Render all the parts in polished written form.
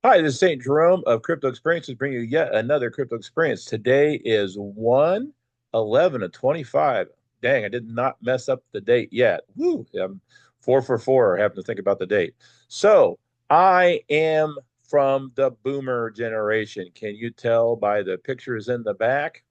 Hi, this is St. Jerome of Crypto Experiences bringing you yet another crypto experience. Today is 1/11 of 25. Dang, I did not mess up the date yet. Woo, I'm 4 for 4, having to think about the date. So I am from the boomer generation. Can you tell by the pictures in the back?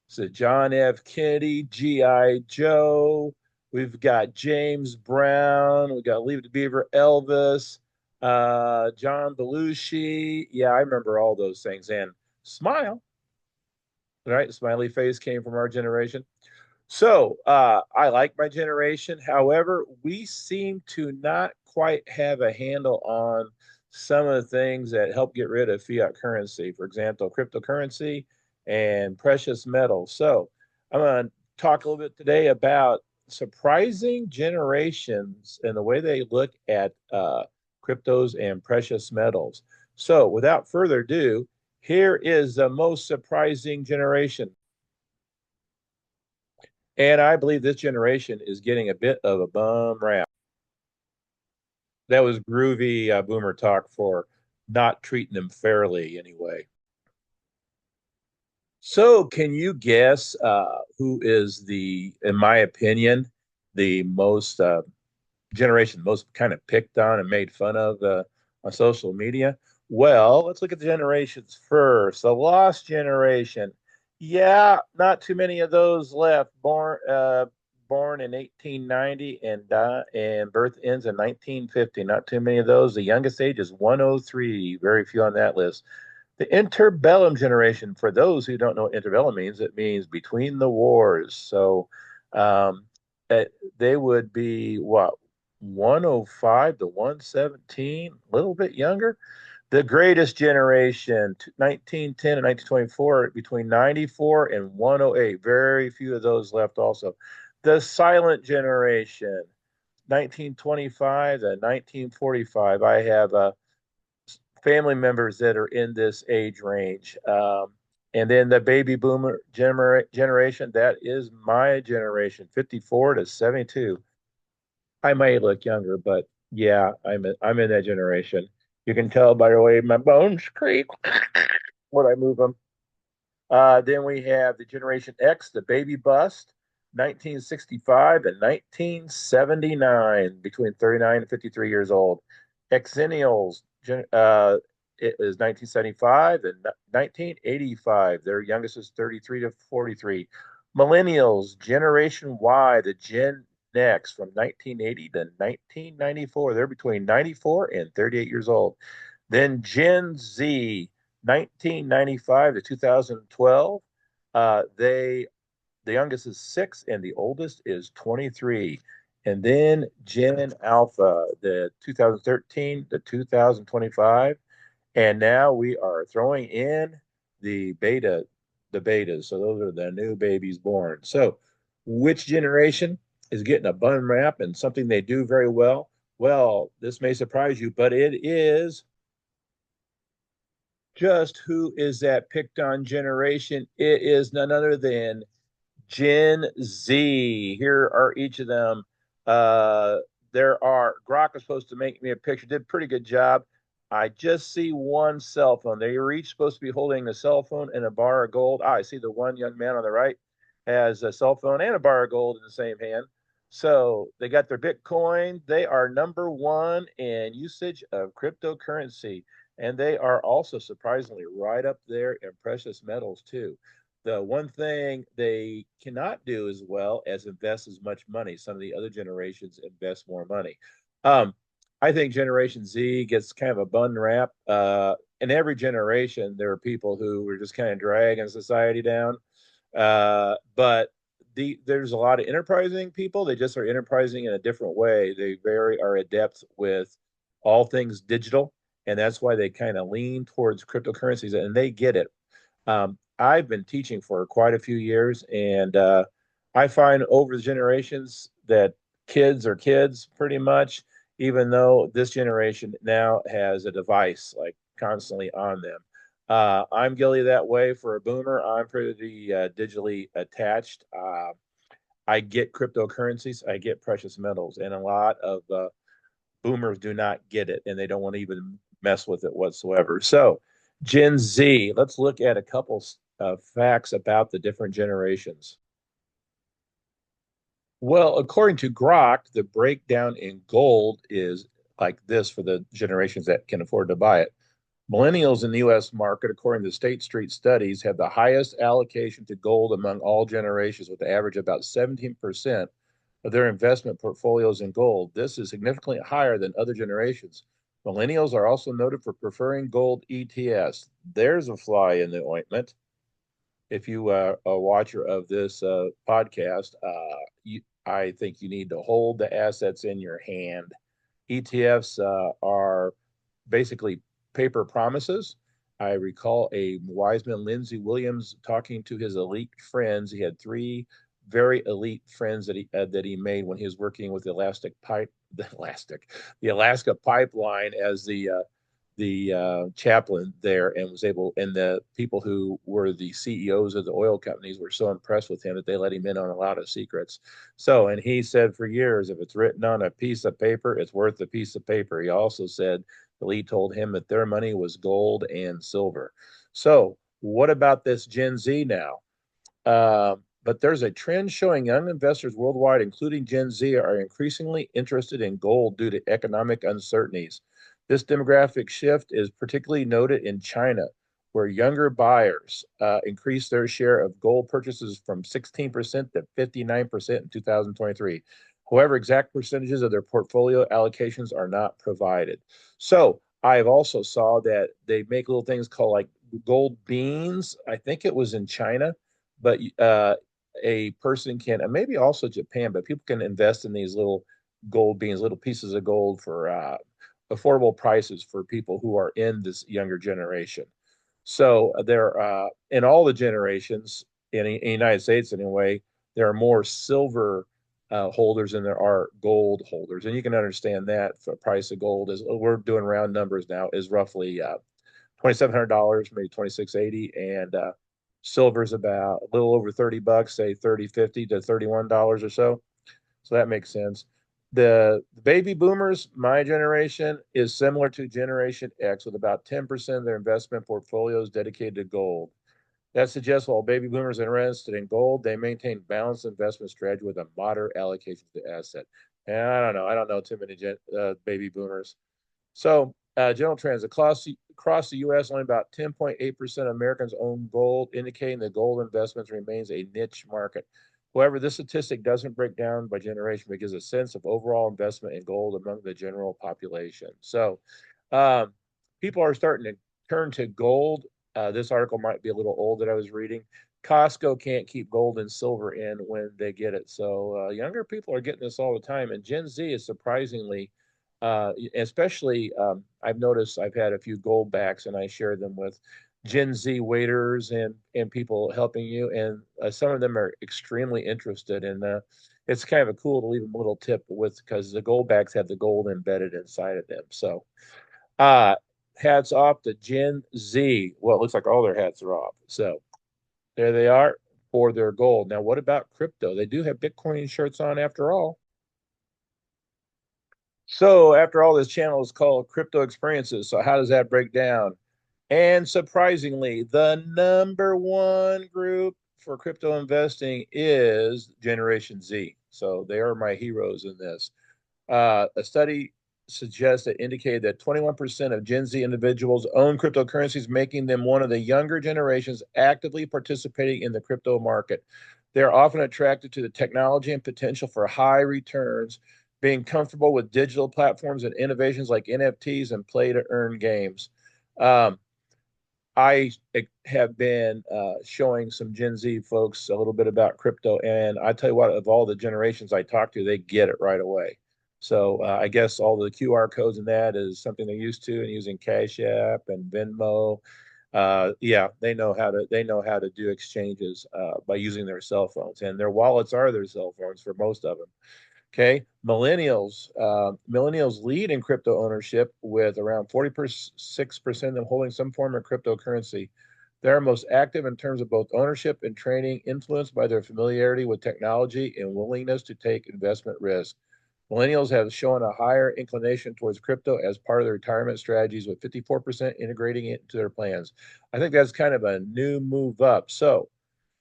So John F. Kennedy, G.I. Joe. We've got James Brown. We've got Leave It to Beaver, Elvis, John Belushi. Yeah, I remember all those things. And Smile, right? Smiley face came from our generation. So I like my generation. However, we seem to not quite have a handle on some of the things that help get rid of fiat currency. For example, cryptocurrency and precious metals. So I'm going to talk a little bit today about surprising generations and the way they look at cryptos and precious metals. So without further ado, here is the most surprising generation. And I believe this generation is getting a bit of a bum rap. That was groovy boomer talk for not treating them fairly anyway. So, can you guess who is in my opinion, the most generation most kind of picked on and made fun of on social media? Well, let's look at the generations first. The lost generation. Yeah, not too many of those left. Born in 1890 and birth ends in 1950. Not too many of those. The youngest age is 103. Very few on that list. The interbellum generation, for those who don't know what interbellum means, it means between the wars. So um, they would be what, 105 to 117, a little bit younger. The greatest generation, 1910 and 1924, between 94 and 108. Very few of those left also. The silent generation, 1925 to 1945. I have family members that are in this age range. And then the baby boomer generation, that is my generation, 54 to 72. I may look younger, but yeah, I'm in that generation. You can tell by the way my bones creak when I move them. Then we have the Generation X, the baby bust, 1965 and 1979, between 39 and 53 years old. Xennials, it was 1975 and 1985. Their youngest is 33 to 43. Millennials, Generation Y, the Gen Next from 1980 to 1994. They're between 94 and 38 years old. Then Gen Z, 1995 to 2012. The youngest is 6 and the oldest is 23. And then Gen Alpha, the 2013 to 2025. And now we are throwing in the beta, the betas. So those are the new babies born. So which generation is getting a bun rap and something they do very well? Well, this may surprise you, but it is just who is that picked on generation? It is none other than Gen Z. Here are each of them. Uh, there are Grok was supposed to make me a picture, did a pretty good job. I just see one cell phone. They were each supposed to be holding a cell phone and a bar of gold. I see the one young man on the right has a cell phone and a bar of gold in the same hand. So they got their Bitcoin. They are number one in usage of cryptocurrency. And they are also surprisingly right up there in precious metals too. The one thing they cannot do as well as invest as much money. Some of the other generations invest more money. Um, I think Generation Z gets kind of a bun rap. In every generation, there are people who are just kind of dragging society down. But there's a lot of enterprising people. They just are enterprising in a different way. They very are adept with all things digital, and that's why they kind of lean towards cryptocurrencies, and they get it. I've been teaching for quite a few years, and I find over the generations that kids are kids pretty much, even though this generation now has a device like constantly on them. I'm guilty that way for a boomer. I'm pretty digitally attached. I get cryptocurrencies, I get precious metals, and a lot of boomers do not get it and they don't want to even mess with it whatsoever. So, Gen Z, let's look at a couple facts about the different generations. Well, according to Grok, the breakdown in gold is like this for the generations that can afford to buy it. Millennials in the US market, according to State Street studies, have the highest allocation to gold among all generations, with an average of about 17% of their investment portfolios in gold. This is significantly higher than other generations. Millennials are also noted for preferring gold ETFs. There's a fly in the ointment. If you are a watcher of this podcast, I think you need to hold the assets in your hand. ETFs are basically paper promises. I recall a wise man, Lindsay Williams, talking to his elite friends. He had three very elite friends that he made when he was working with the Alaska pipeline as the chaplain there, and was able, and the people who were the CEOs of the oil companies were so impressed with him that they let him in on a lot of secrets. So, and he said for years, if it's written on a piece of paper, it's worth a piece of paper. He also said the lead told him that their money was gold and silver. So, what about this Gen Z now? But there's a trend showing young investors worldwide, including Gen Z, are increasingly interested in gold due to economic uncertainties. This demographic shift is particularly noted in China, where younger buyers increased their share of gold purchases from 16% to 59% in 2023. However, exact percentages of their portfolio allocations are not provided. So I've also saw that they make little things called like gold beans. I think it was in China, but a person can, and maybe also Japan, but people can invest in these little gold beans, little pieces of gold for affordable prices for people who are in this younger generation. So there, in all the generations in the United States anyway, there are more silver holders than there are gold holders, and you can understand that the price of gold is, we're doing round numbers now, is roughly $2,700, maybe 2680, and silver's about a little over $30, say 30.50 to $31 or so. So that makes sense. The baby boomers, my generation, is similar to Generation X, with about 10% of their investment portfolios dedicated to gold. That suggests while baby boomers are interested in gold, they maintain balanced investment strategy with a moderate allocation to asset. And I don't know. I don't know too many baby boomers. So, general trends across the U.S., only about 10.8% of Americans own gold, indicating that gold investments remains a niche market. However, this statistic doesn't break down by generation, but gives a sense of overall investment in gold among the general population. So, um, people are starting to turn to gold. This article might be a little old that I was reading. Costco can't keep gold and silver in when they get it. So, younger people are getting this all the time. And Gen Z is surprisingly especially I've noticed I've had a few goldbacks and I share them with Gen Z waiters and people helping you, and some of them are extremely interested, and it's kind of a cool to leave them a little tip with, because the goldbacks have the gold embedded inside of them. So uh hats off to Gen Z. Well, it looks like all their hats are off. So there they are for their gold. Now, what about crypto? They do have Bitcoin shirts on after all. So after all, this channel is called Crypto Experiences. So how does that break down? And surprisingly, the number one group for crypto investing is Generation Z. So they are my heroes in this. A study suggests that indicated that 21% of Gen Z individuals own cryptocurrencies, making them one of the younger generations actively participating in the crypto market. They are often attracted to the technology and potential for high returns, being comfortable with digital platforms and innovations like NFTs and play to earn games. Um, I have been showing some Gen Z folks a little bit about crypto, and I tell you what, of all the generations I talk to, they get it right away. So I guess all the QR codes and that is something they're used to, and using Cash App and Venmo. Yeah, they know how to do exchanges by using their cell phones, and their wallets are their cell phones for most of them. Okay, millennials lead in crypto ownership with around 46% of them holding some form of cryptocurrency. They're most active in terms of both ownership and trading, influenced by their familiarity with technology and willingness to take investment risk. Millennials have shown a higher inclination towards crypto as part of their retirement strategies, with 54% integrating it into their plans. I think that's kind of a new move up. So,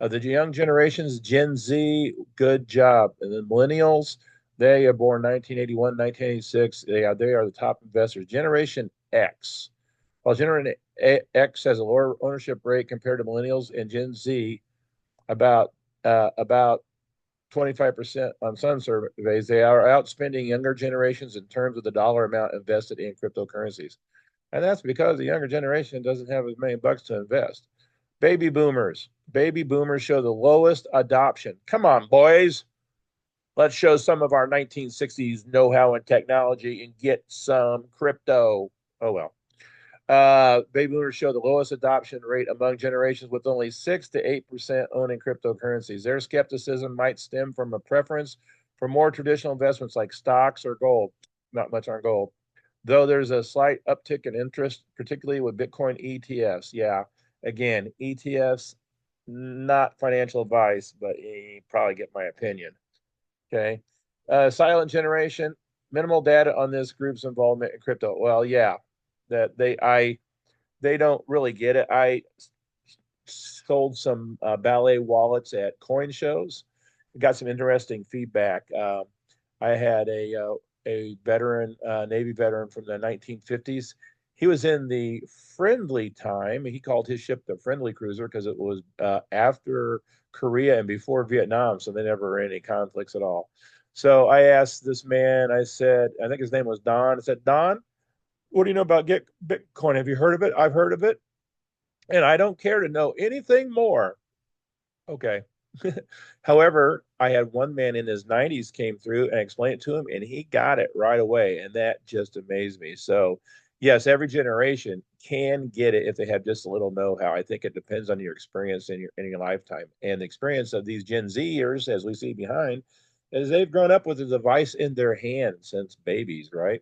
the young generations, Gen Z, good job. And the millennials, they are born 1981, 1986. They are the top investors. Generation X. While Generation X has a lower ownership rate compared to millennials and Gen Z, about 25% on some surveys, they are outspending younger generations in terms of the dollar amount invested in cryptocurrencies. And that's because the younger generation doesn't have as many bucks to invest. Baby boomers. Baby boomers show the lowest adoption. Come on, boys. Let's show some of our 1960s know how and technology and get some crypto. Oh, well. Baby boomers show the lowest adoption rate among generations, with only 6 to 8% owning cryptocurrencies. Their skepticism might stem from a preference for more traditional investments like stocks or gold. Not much on gold, though there's a slight uptick in interest, particularly with Bitcoin ETFs. Yeah, again, ETFs, not financial advice, but you probably get my opinion. Okay. Silent generation, minimal data on this group's involvement in crypto. Well, yeah, that they don't really get it. I sold some ballet wallets at coin shows. Got some interesting feedback. I had a veteran, Navy veteran from the 1950s. He was in the friendly time. He called his ship the friendly cruiser because it was after Korea and before Vietnam, so there never were any conflicts at all. So I asked this man, I said, I think his name was Don. I said, Don, what do you know about get Bitcoin? Have you heard of it? I've heard of it, and I don't care to know anything more. Okay. However, I had one man in his 90s came through and explained it to him, and he got it right away, and that just amazed me. So, yes, every generation can get it if they have just a little know-how. I think it depends on your experience in your lifetime, and the experience of these Gen Zers, as we see behind, is they've grown up with a device in their hand since babies, right?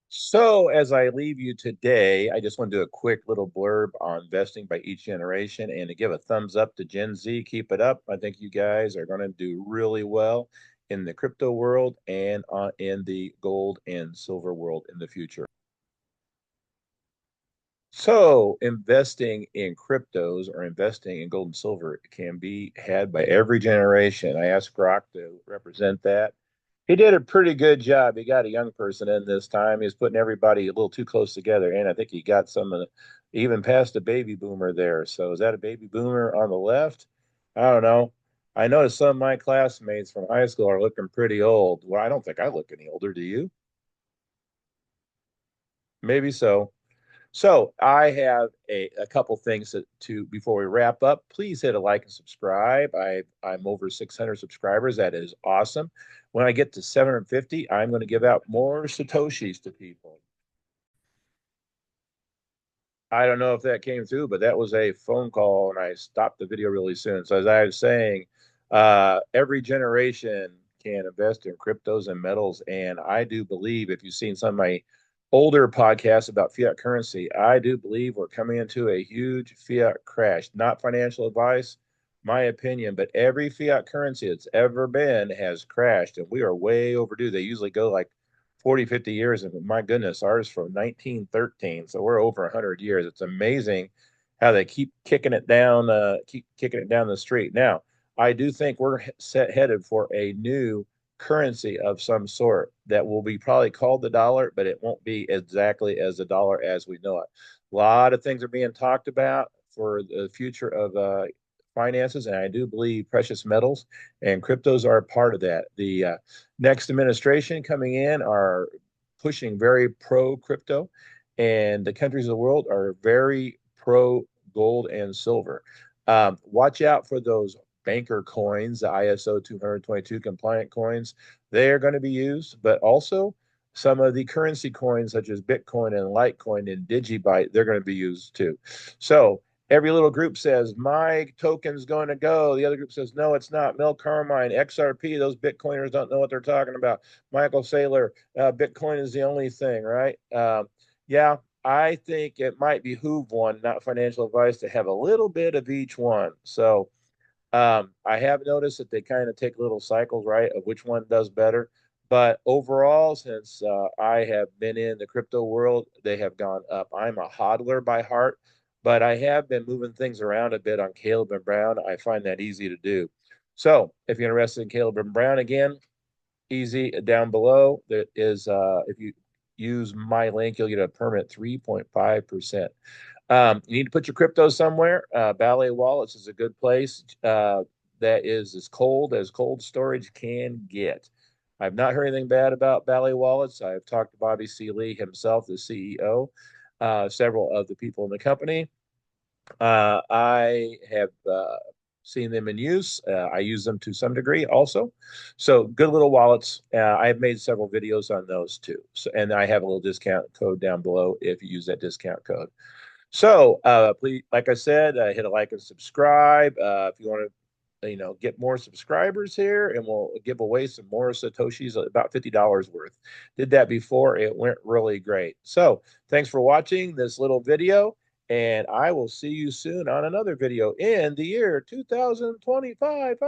So, as I leave you today, I just want to do a quick little blurb on investing by each generation and to give a thumbs up to Gen Z. Keep it up. I think you guys are going to do really well in the crypto world and in the gold and silver world in the future. So, investing in cryptos or investing in gold and silver can be had by every generation. I asked Grok to represent that. He did a pretty good job. He got a young person in this time. He was putting everybody a little too close together, and I think he got some of the, even past a baby boomer there. So is that a baby boomer on the left? I don't know. I noticed some of my classmates from high school are looking pretty old. Well, I don't think I look any older. Do you? Maybe so. So I have a couple things to before we wrap up. Please hit a like and subscribe. I'm over 600 subscribers. That is awesome. When I get to 750, I'm going to give out more Satoshis to people. I don't know if that came through, but that was a phone call, and I stopped the video really soon. So as I was saying, every generation can invest in cryptos and metals, and I do believe if you've seen some of my older podcasts about fiat currency, I do believe we're coming into a huge fiat crash. Not financial advice, my opinion, but every fiat currency that's ever been has crashed, and we are way overdue. They usually go like 40, 50 years. And my goodness, ours from 1913. So we're over 100 years. It's amazing how they keep kicking it down the street. Now, I do think we're headed for a new currency of some sort that will be probably called the dollar, but it won't be exactly as the dollar as we know it. A lot of things are being talked about for the future of finances, and I do believe precious metals and cryptos are a part of that. The next administration coming in are pushing very pro crypto, and the countries of the world are very pro gold and silver. Watch out for those banker coins, the ISO 222 compliant coins. They are going to be used, but also some of the currency coins such as Bitcoin and Litecoin and Digibyte, they're going to be used too. So every little group says my token's going to go. The other group says no, it's not. Mel Carmine, XRP, those Bitcoiners don't know what they're talking about. Michael Saylor, Bitcoin is the only thing, right? Yeah, I think it might behoove one, not financial advice, to have a little bit of each one. So I have noticed that they kind of take little cycles, right, of which one does better. But overall, since I have been in the crypto world, they have gone up. I'm a hodler by heart, but I have been moving things around a bit on Caleb and Brown. I find that easy to do. So if you're interested in Caleb and Brown again, easy down below. That is, if you use my link, you'll get a permanent 3.5%. You need to put your crypto somewhere. Ballet Wallets is a good place. That is as cold storage can get. I've not heard anything bad about Ballet Wallets. I've talked to Bobby C. Lee himself, the CEO, several of the people in the company. I have seen them in use. I use them to some degree also. So good little wallets. I have made several videos on those too. So, and I have a little discount code down below if you use that discount code. So please, like I said, hit a like and subscribe. If you want to, get more subscribers here, and we'll give away some more Satoshis, about $50 worth. Did that before. It went really great. So thanks for watching this little video, and I will see you soon on another video in the year 2025.